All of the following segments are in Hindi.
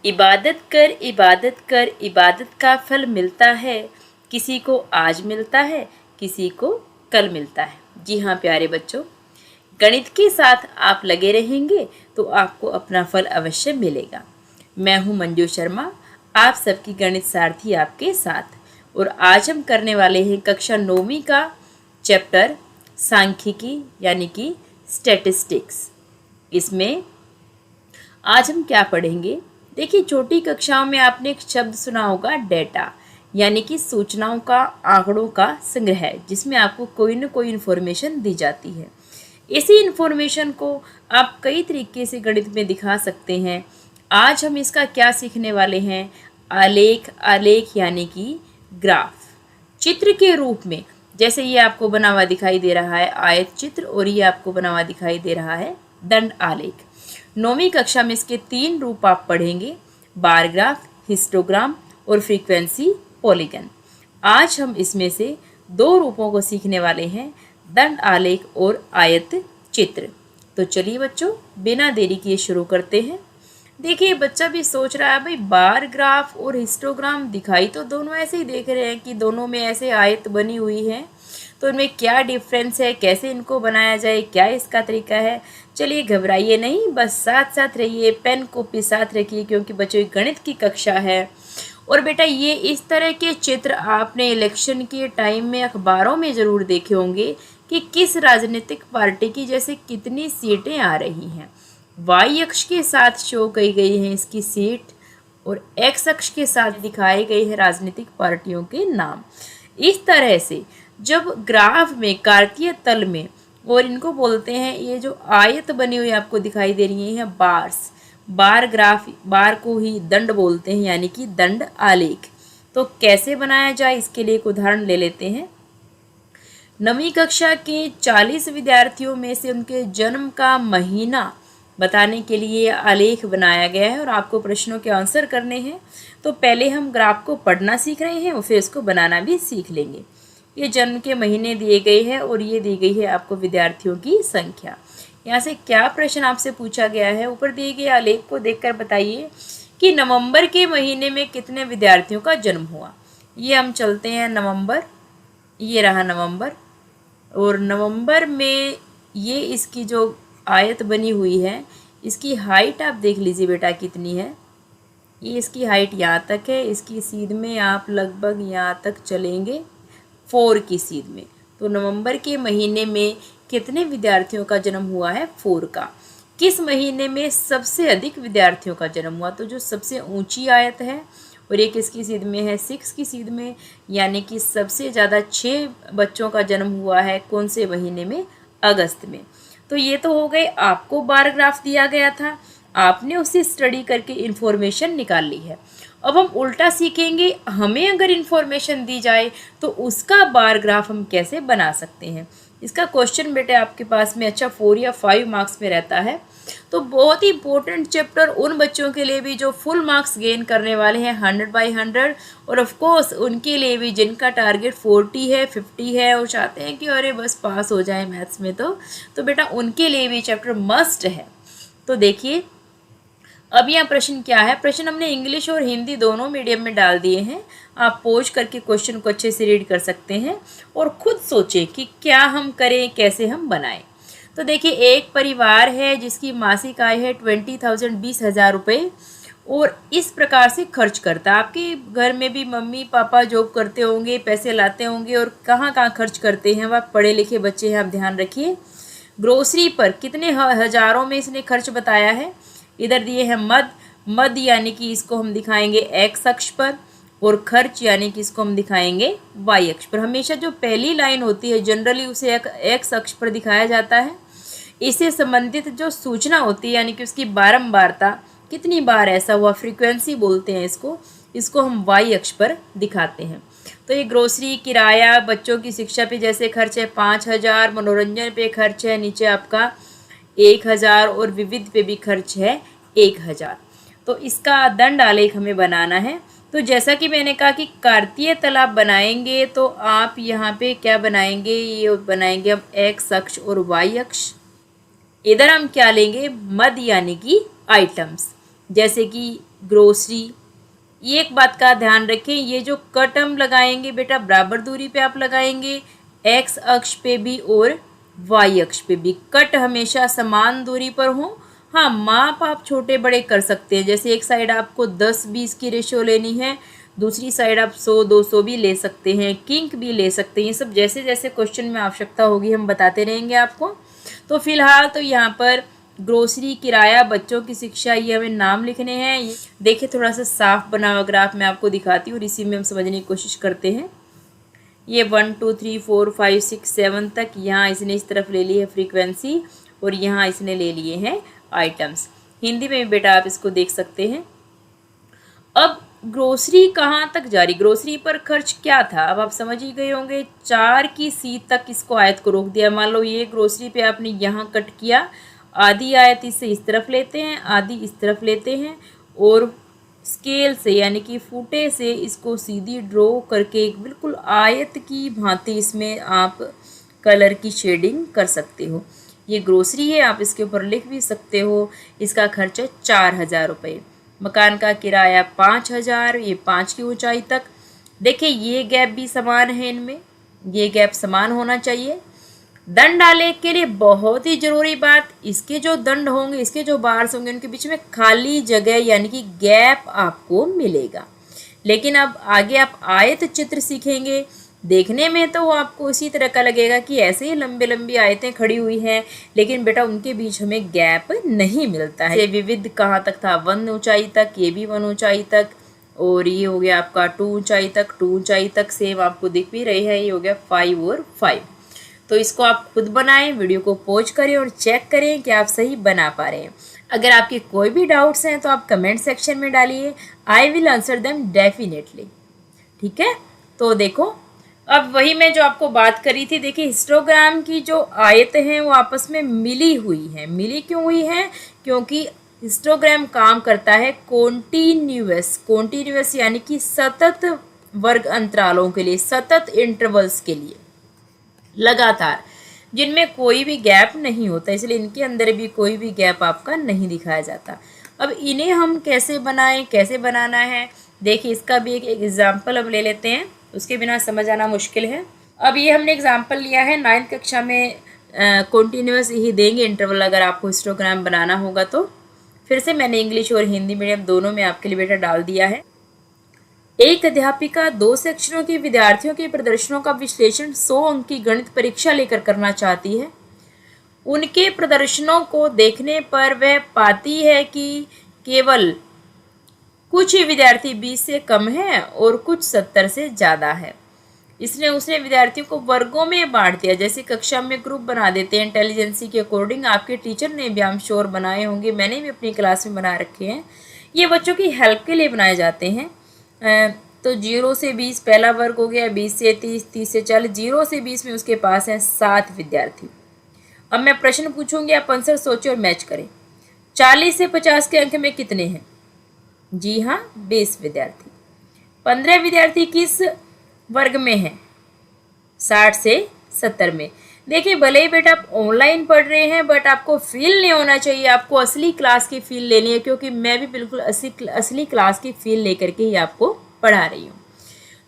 इबादत कर इबादत का फल मिलता है, किसी को आज मिलता है, किसी को कल मिलता है। जी हाँ प्यारे बच्चों, गणित के साथ आप लगे रहेंगे तो आपको अपना फल अवश्य मिलेगा। मैं हूँ मंजू शर्मा, आप सबकी गणित सारथी आपके साथ। और आज हम करने वाले हैं कक्षा 9वीं का चैप्टर सांख्यिकी यानी कि स्टैटिस्टिक्स। इसमें आज हम क्या पढ़ेंगे? देखिए, छोटी कक्षाओं में आपने एक शब्द सुना होगा डेटा, यानी कि सूचनाओं का, आंकड़ों का संग्रह, जिसमें आपको कोई न कोई इन्फॉर्मेशन दी जाती है। इसी इन्फॉर्मेशन को आप कई तरीके से गणित में दिखा सकते हैं। आज हम इसका क्या सीखने वाले हैं? आलेख, आलेख यानी कि ग्राफ, चित्र के रूप में। जैसे ये आपको बना हुआ दिखाई दे रहा है आयत चित्र, और ये आपको बना हुआ दिखाई दे रहा है दंड आलेख। 9वीं कक्षा में इसके 3 रूप आप पढ़ेंगे, बार ग्राफ, हिस्टोग्राम और फ्रीक्वेंसी पॉलीगन। आज हम इसमें से 2 रूपों को सीखने वाले हैं, दंड आलेख और आयत चित्र। तो चलिए बच्चों, बिना देरी किए शुरू करते हैं। देखिए, बच्चा भी सोच रहा है भाई बार ग्राफ और हिस्टोग्राम दिखाई तो दोनों ऐसे ही देख रहे हैं कि दोनों में ऐसे आयत बनी हुई है, तो इनमें क्या डिफरेंस है, कैसे इनको बनाया जाए, क्या इसका तरीका है। चलिए घबराइए नहीं, बस साथ साथ रहिए, पेन कॉपी साथ रखिए, क्योंकि बच्चों गणित की कक्षा है। और बेटा, ये इस तरह के चित्र आपने इलेक्शन के टाइम में अखबारों में ज़रूर देखे होंगे कि किस राजनीतिक पार्टी की जैसे कितनी सीटें आ रही हैं। वाई अक्ष के साथ शो की गई हैं इसकी सीट, और एक्स अक्ष के साथ दिखाए गए हैं राजनीतिक पार्टियों के नाम। इस तरह से जब ग्राफ में, कार्तीय तल में, और इनको बोलते हैं, ये जो आयत बनी हुई आपको दिखाई दे रही है बार्स, बार ग्राफ, बार को ही दंड बोलते हैं यानी कि दंड आलेख। तो कैसे बनाया जाए, इसके लिए एक उदाहरण ले लेते हैं। 9वीं कक्षा के 40 विद्यार्थियों में से उनके जन्म का महीना बताने के लिए आलेख बनाया गया है और आपको प्रश्नों के आंसर करने हैं। तो पहले हम ग्राफ को पढ़ना सीख रहे हैं और फिर इसको बनाना भी सीख लेंगे। ये जन्म के महीने दिए गए हैं और ये दी गई है आपको विद्यार्थियों की संख्या। यहाँ से क्या प्रश्न आपसे पूछा गया है, ऊपर दिए गए आलेख को देखकर बताइए कि नवंबर के महीने में कितने विद्यार्थियों का जन्म हुआ। ये हम चलते हैं नवंबर, ये रहा नवंबर, और नवंबर में ये इसकी जो आयत बनी हुई है, इसकी हाइट आप देख लीजिए बेटा कितनी है। ये इसकी हाइट यहाँ तक है, इसकी सीध में आप लगभग यहाँ तक चलेंगे 4 की सीध में। तो नवंबर के महीने में कितने विद्यार्थियों का जन्म हुआ है? 4 का। किस महीने में सबसे अधिक विद्यार्थियों का जन्म हुआ? तो जो सबसे ऊंची आयत है, और ये किसकी सीध में है? 6 की सीध में, यानी कि सबसे ज़्यादा 6 बच्चों का जन्म हुआ है कौन से महीने में? अगस्त में। तो ये तो हो गए, आपको बार ग्राफ दिया गया था, आपने उसे स्टडी करके इन्फॉर्मेशन निकाल ली है। अब हम उल्टा सीखेंगे, हमें अगर इन्फॉर्मेशन दी जाए तो उसका बार ग्राफ हम कैसे बना सकते हैं। इसका क्वेश्चन बेटे आपके पास में 4 या 5 मार्क्स में रहता है। तो बहुत ही इंपॉर्टेंट चैप्टर उन बच्चों के लिए भी जो फुल मार्क्स गेन करने वाले हैं 100/100, और ऑफ कोर्स उनके लिए भी जिनका टारगेट 40 है, 50 है और चाहते हैं कि अरे बस पास हो जाए मैथ्स में। तो बेटा उनके लिए भी चैप्टर मस्ट है। तो देखिए, अब यहाँ प्रश्न क्या है। प्रश्न हमने इंग्लिश और हिंदी दोनों मीडियम में डाल दिए हैं। आप पॉज करके क्वेश्चन को अच्छे से रीड कर सकते हैं और खुद सोचें कि क्या हम करें, कैसे हम बनाएं। तो देखिए, एक परिवार है जिसकी मासिक आय है 20,000, 20,000 रुपये, और इस प्रकार से खर्च करता है। आपके घर में भी मम्मी पापा जॉब करते होंगे, पैसे लाते होंगे, और कहाँ कहाँ खर्च करते हैं, वह पढ़े लिखे बच्चे हैं, आप ध्यान रखिए। ग्रोसरी पर कितने हज़ारों में इसने खर्च बताया है। इधर दिए हैं मद यानी कि इसको हम दिखाएंगे एक्स अक्ष पर, और खर्च यानी कि इसको हम दिखाएंगे वाई अक्ष पर। हमेशा जो पहली लाइन होती है जनरली उसे एक्स अक्ष पर दिखाया जाता है। इससे संबंधित जो सूचना होती है यानी कि उसकी बारंबारता, कितनी बार ऐसा हुआ, फ्रीक्वेंसी बोलते हैं इसको हम वाई अक्ष पर दिखाते हैं। तो ये ग्रोसरी, किराया, बच्चों की शिक्षा पे जैसे खर्च है 5,000, मनोरंजन पे खर्च है नीचे आपका 1,000, और विविध पे भी खर्च है 1,000। तो इसका दंड आलेख हमें बनाना है। तो जैसा कि मैंने कहा कि कार्तीय तल आप बनाएंगे तो आप यहाँ पे क्या बनाएंगे, ये बनाएंगे हम एक्स अक्ष और वाई अक्ष। इधर हम क्या लेंगे, मद यानी कि आइटम्स, जैसे कि ग्रोसरी। ये एक बात का ध्यान रखें, ये जो कट हम लगाएंगे बेटा बराबर दूरी पे आप लगाएंगे, एक्स अक्ष पे भी और वाई अक्ष पे भी। कट हमेशा समान दूरी पर हो। हाँ, माप आप छोटे बड़े कर सकते हैं, जैसे एक साइड आपको 10-20 की रेशियो लेनी है, दूसरी साइड आप 100-200 भी ले सकते हैं, किंक भी ले सकते हैं। ये सब जैसे जैसे क्वेश्चन में आवश्यकता होगी हम बताते रहेंगे आपको। तो फिलहाल तो यहाँ पर ग्रोसरी, किराया, बच्चों की शिक्षा, ये हमें नाम लिखने हैं। देखिए थोड़ा सा साफ बना हुआ ग्राफ मैं आपको दिखाती हूँ और इसी में हम समझने की कोशिश करते हैं। ये 1 2 3 4 5 6 7 तक यहाँ इसने इस तरफ ले ली है फ्रीक्वेंसी और यहाँ इसने ले लिए हैं आइटम्स। हिंदी में भी बेटा आप इसको देख सकते हैं। अब ग्रोसरी कहाँ तक जारी, ग्रोसरी पर खर्च क्या था, अब आप समझ ही गए होंगे। 4 की सी तक इसको आयत को रोक दिया। मान लो ये ग्रोसरी पे आपने यहाँ कट किया, आधी आयत इससे इस तरफ लेते हैं, आधी इस तरफ लेते हैं और स्केल से यानी कि फुटे से इसको सीधी ड्रॉ करके एक बिल्कुल आयत की भांति इसमें आप कलर की शेडिंग कर सकते हो। ये ग्रोसरी है, आप इसके ऊपर लिख भी सकते हो। इसका खर्च है 4,000 रुपये। मकान का किराया 5,000, ये 5 की ऊंचाई तक। देखिए ये गैप भी समान है, इनमें ये गैप समान होना चाहिए। दंड आलेख के लिए बहुत ही जरूरी बात, इसके जो दंड होंगे, इसके जो बार्स होंगे, उनके बीच में खाली जगह यानी कि गैप आपको मिलेगा। लेकिन अब आगे आप आयत चित्र सीखेंगे, देखने में तो आपको इसी तरह का लगेगा कि ऐसे ही लंबी लंबी आयतें खड़ी हुई हैं, लेकिन बेटा उनके बीच हमें गैप नहीं मिलता है। ये विविध कहाँ तक था, 1 ऊंचाई तक, ये भी 1 ऊंचाई तक, और ये हो गया आपका 2 ऊंचाई तक, 2 ऊंचाई तक सेम आपको दिख भी रही है। ये हो गया 5 और 5। तो इसको आप खुद बनाएं, वीडियो को पॉज करें और चेक करें कि आप सही बना पा रहे हैं। अगर आपके कोई भी डाउट्स हैं तो आप कमेंट सेक्शन में डालिए, I will answer them definitely. ठीक है, तो देखो अब वही मैं जो आपको बात करी थी, देखिए हिस्टोग्राम की जो आयतें हैं वो आपस में मिली हुई हैं। मिली क्यों हुई हैं? क्योंकि हिस्टोग्राम काम करता है कॉन्टिन्यूअस यानी कि सतत वर्ग अंतरालों के लिए, सतत इंटरवल्स के लिए, लगातार, जिनमें कोई भी गैप नहीं होता, इसलिए इनके अंदर भी कोई भी गैप आपका नहीं दिखाया जाता। अब इन्हें हम कैसे बनाएं, कैसे बनाना है, देखिए इसका भी एक एग्जाम्पल हम ले लेते हैं, उसके बिना समझ आना मुश्किल है। अब ये हमने एग्जाम्पल लिया है 9th कक्षा में, कॉन्टिन्यूअस ही देंगे इंटरवल अगर आपको हिस्टोग्राम बनाना होगा तो। फिर से मैंने इंग्लिश और हिंदी मीडियम दोनों में आपके लिए बेटा डाल दिया है। एक अध्यापिका 2 सेक्शनों के विद्यार्थियों के प्रदर्शनों का विश्लेषण 100 अंक की गणित परीक्षा लेकर करना चाहती है। उनके प्रदर्शनों को देखने पर वह पाती है कि केवल कुछ ही विद्यार्थी 20 से कम है और कुछ 70 से ज़्यादा है। इसने उसने विद्यार्थियों को वर्गों में बांट दिया, जैसे कक्षा में ग्रुप बना देते हैं इंटेलिजेंसी के अकॉर्डिंग। आपके टीचर ने भी आई एम श्योर बनाए होंगे, मैंने भी अपनी क्लास में बना रखे हैं। ये बच्चों की हेल्प के लिए बनाए जाते हैं। तो 0 से 20 पहला वर्ग हो गया, 20 से 30, 30 से 40, 0 से 20 में उसके पास हैं 7 विद्यार्थी। अब मैं प्रश्न पूछूंगी, आप आंसर सोचें और मैच करें। 40 से 50 के अंक में कितने हैं? जी हाँ, 20 विद्यार्थी। 15 विद्यार्थी किस वर्ग में हैं? 60 से 70 में। देखिए भले ही बेटा आप ऑनलाइन पढ़ रहे हैं, बट आपको फील नहीं होना चाहिए, आपको असली क्लास की फील लेनी है, क्योंकि मैं भी बिल्कुल असली क्लास की फील लेकर के ही आपको पढ़ा रही हूँ।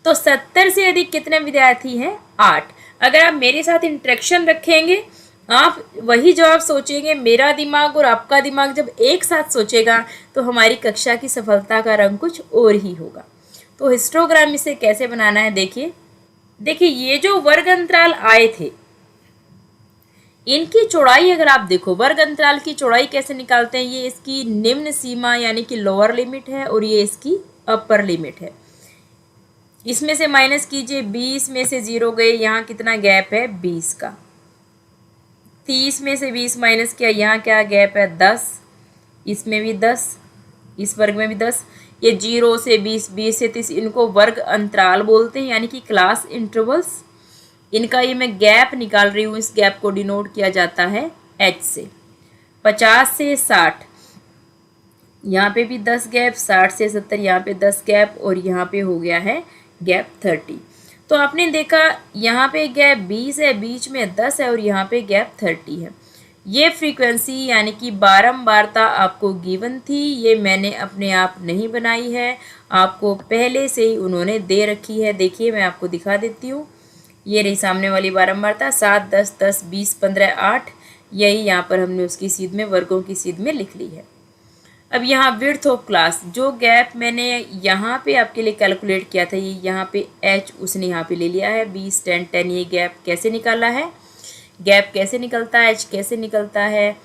तो 70 से अधिक कितने विद्यार्थी हैं? 8। अगर आप मेरे साथ इंटरेक्शन रखेंगे, आप वही जवाब सोचेंगे, मेरा दिमाग और आपका दिमाग जब एक साथ सोचेगा तो हमारी कक्षा की सफलता का रंग कुछ और ही होगा। तो हिस्टोग्राम इसे कैसे बनाना है, देखिए ये जो वर्ग अंतराल आए थे, इनकी चौड़ाई अगर आप देखो, वर्ग अंतराल की चौड़ाई कैसे निकालते हैं, ये इसकी निम्न सीमा यानी कि लोअर लिमिट है और ये इसकी अपर लिमिट है। इसमें से माइनस कीजिए, 20 में से 0 गए, यहाँ कितना गैप है? 20 का। 30 में से 20 माइनस किया, यहाँ क्या गैप है? 10। इसमें भी 10, इस वर्ग में भी 10। ये 0 से 20, 20 से 30, इनको वर्ग अंतराल बोलते हैं, यानी कि क्लास इंटरवल्स। इनका ये मैं गैप निकाल रही हूँ, इस गैप को डिनोट किया जाता है h से। 50 से 60, यहाँ पे भी 10 गैप, 60 से 70 यहाँ पे 10 गैप, और यहाँ पे हो गया है गैप 30। तो आपने देखा यहाँ पे गैप 20 है, बीच में 10 है और यहाँ पे गैप 30 है। ये फ्रीक्वेंसी यानी कि बारंबारता आपको गिवन थी, ये मैंने अपने आप नहीं बनाई है, आपको पहले से ही उन्होंने दे रखी है। देखिए मैं आपको दिखा देती हूँ, ये रही सामने वाली बारंबारता 7, 10, 10, 20, 15, 8, यही यहाँ पर हमने उसकी सीध में, वर्गों की सीध में लिख ली है। अब यहाँ विड्थ ऑफ क्लास, जो गैप मैंने यहाँ पे आपके लिए कैलकुलेट किया था, ये यहाँ पे h उसने यहाँ पे ले लिया है 20, 10, 10, ये गैप कैसे निकाला है, गैप कैसे निकलता है, h कैसे निकलता है,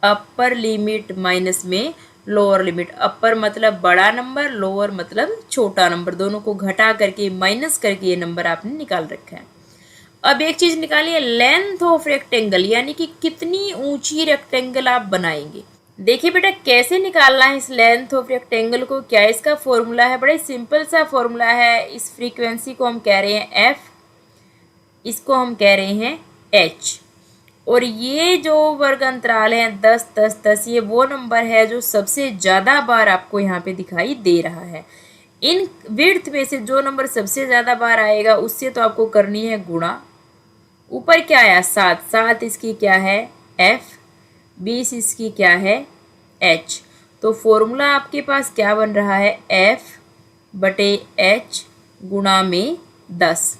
अपर लिमिट माइनस में लोअर लिमिट, अपर मतलब बड़ा नंबर, लोअर मतलब छोटा नंबर, दोनों को घटा करके माइनस करके ये नंबर आपने निकाल रखा है। अब एक चीज़ निकालिए, लेंथ ऑफ रेक्टेंगल, यानी कि कितनी ऊंची रेक्टेंगल आप बनाएंगे। देखिए बेटा कैसे निकालना है इस लेंथ ऑफ रेक्टेंगल को, क्या इसका फॉर्मूला है, बड़ा सिंपल सा फॉर्मूला है। इस फ्रीक्वेंसी को हम कह रहे हैं f, इसको हम कह रहे हैं h, और ये जो वर्ग अंतराल है 10, 10, 10, ये वो नंबर है जो सबसे ज़्यादा बार आपको यहाँ पे दिखाई दे रहा है। इन विड्थ में से जो नंबर सबसे ज़्यादा बार आएगा उससे तो आपको करनी है गुणा। ऊपर क्या आया 7, 7 इसकी क्या है f, 20 इसकी क्या है h, तो फॉर्मूला आपके पास क्या बन रहा है f बटे h गुणा में 10।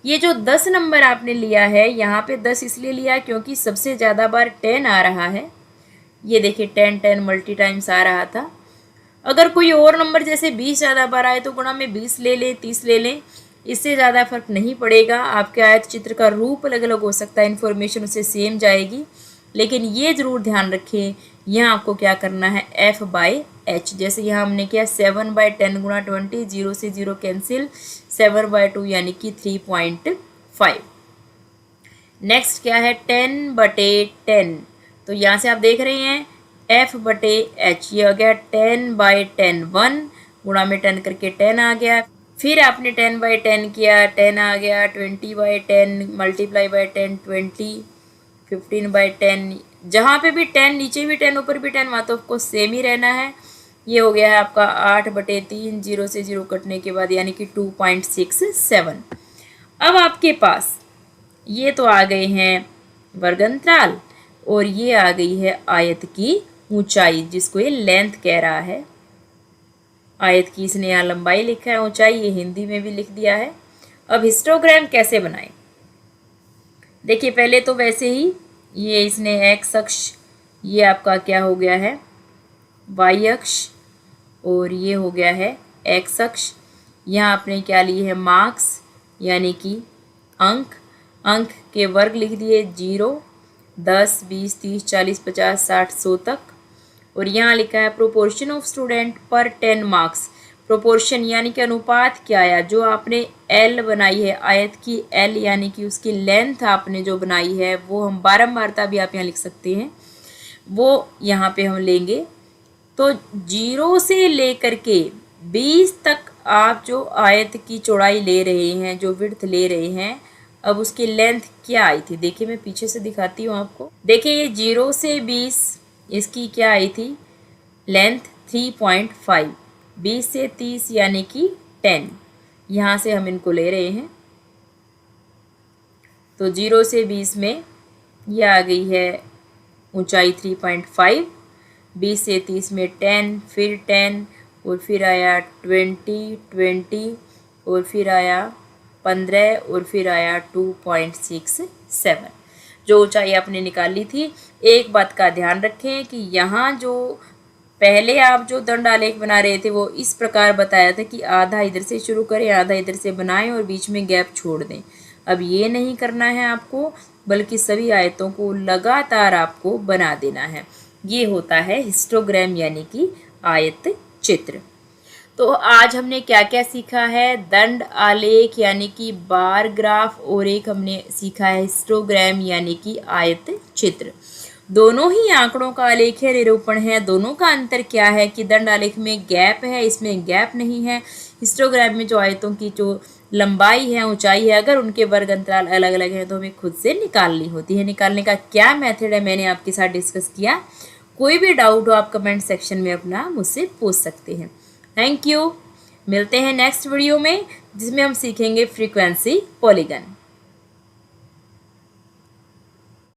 ये जो 10 नंबर आपने लिया है, यहाँ पे 10 इसलिए लिया क्योंकि सबसे ज़्यादा बार 10 आ रहा है। ये देखिए 10 10 मल्टी टाइम्स आ रहा था। अगर कोई और नंबर जैसे 20 ज़्यादा बार आए तो गुणा में 20 ले लें, 30 ले लें, इससे ज़्यादा फर्क नहीं पड़ेगा। आपके आयत चित्र का रूप अलग अलग हो सकता है, इन्फॉर्मेशन उससे सेम जाएगी, लेकिन ये ज़रूर ध्यान रखें यहाँ आपको क्या करना है f बाई h। जैसे यहाँ हमने किया 7/10 गुणा 20, 0 से 0 कैंसिल, 7/2 यानी कि 3.5। नेक्स्ट क्या है 10/10, तो यहाँ से आप देख रहे हैं f बटे h, ये हो गया 10/10, 1 गुणा में 10 करके 10 आ गया, फिर आपने 10/10 किया, 10 आ गया, 20/10 मल्टीप्लाई बाई 10, 20, 15/10, जहाँ पे भी 10 नीचे भी 10 ऊपर भी 10, वहाँ तो आपको सेम ही रहना है। ये हो गया है आपका 8/3, 0 से 0 कटने के बाद यानी कि 2.67। अब आपके पास ये तो आ गए हैं वर्ग अंतराल, और ये आ गई है आयत की ऊंचाई, जिसको ये लेंथ कह रहा है। आयत की इसने यहाँ लंबाई लिखा है, ऊंचाई ये हिंदी में भी लिख दिया है। अब हिस्टोग्राम कैसे बनाएं, देखिए पहले तो वैसे ही ये इसने x अक्ष, ये आपका क्या हो गया है y अक्ष, और ये हो गया है x अक्ष। यहाँ आपने क्या ली है मार्क्स, यानी कि अंक, अंक के वर्ग लिख दिए 0, 10, 20, 30, 40, 50, 60, 100 तक, और यहाँ लिखा है प्रोपोर्शन ऑफ स्टूडेंट पर 10 मार्क्स। प्रोपोर्शन यानी कि अनुपात क्या आया, जो आपने L बनाई है आयत की L, यानी कि उसकी लेंथ आपने जो बनाई है वो हम बारंबारता भी आप यहाँ लिख सकते हैं, वो यहाँ पे हम लेंगे। तो 0 से लेकर के 20 तक आप जो आयत की चौड़ाई ले रहे हैं, जो विड्थ ले रहे हैं, अब उसकी लेंथ क्या आई थी, देखिए मैं पीछे से दिखाती हूँ आपको। देखिए ये 0 से 20 इसकी क्या आई थी लेंथ 3.5, 20 से 30 यानी कि 10, यहाँ से हम इनको ले रहे हैं। तो 0 से 20 में ये आ गई है ऊंचाई 3.5, 20 से 30 में 10, फिर 10, और फिर आया 20, 20, और फिर आया 15, और फिर आया 2.67, जो ऊंचाई आपने निकाली थी। एक बात का ध्यान रखें कि यहाँ जो पहले आप जो दंड आलेख बना रहे थे वो इस प्रकार बताया था कि आधा इधर से शुरू करें, आधा इधर से बनाएं और बीच में गैप छोड़ दें। अब ये नहीं करना है आपको, बल्कि सभी आयतों को लगातार आपको बना देना है। ये होता है हिस्टोग्राम यानी कि आयत चित्र। तो आज हमने क्या क्या सीखा है, दंड आलेख यानी कि बार ग्राफ, और एक हमने सीखा है हिस्टोग्राम यानी कि आयत चित्र। दोनों ही आंकड़ों का आलेख है, निरूपण है। दोनों का अंतर क्या है कि दंड आलेख में गैप है, इसमें गैप नहीं है। हिस्टोग्राम में जो आयतों की जो लंबाई है, ऊंचाई है, अगर उनके वर्ग अंतराल अलग अलग हैं तो हमें खुद से निकालनी होती है। निकालने का क्या मेथड है मैंने आपके साथ डिस्कस किया। कोई भी डाउट हो आप कमेंट सेक्शन में अपना मुझसे पूछ सकते हैं। Thank you. मिलते हैं नेक्स्ट वीडियो में, जिसमें हम सीखेंगे फ्रीक्वेंसी पॉलीगन।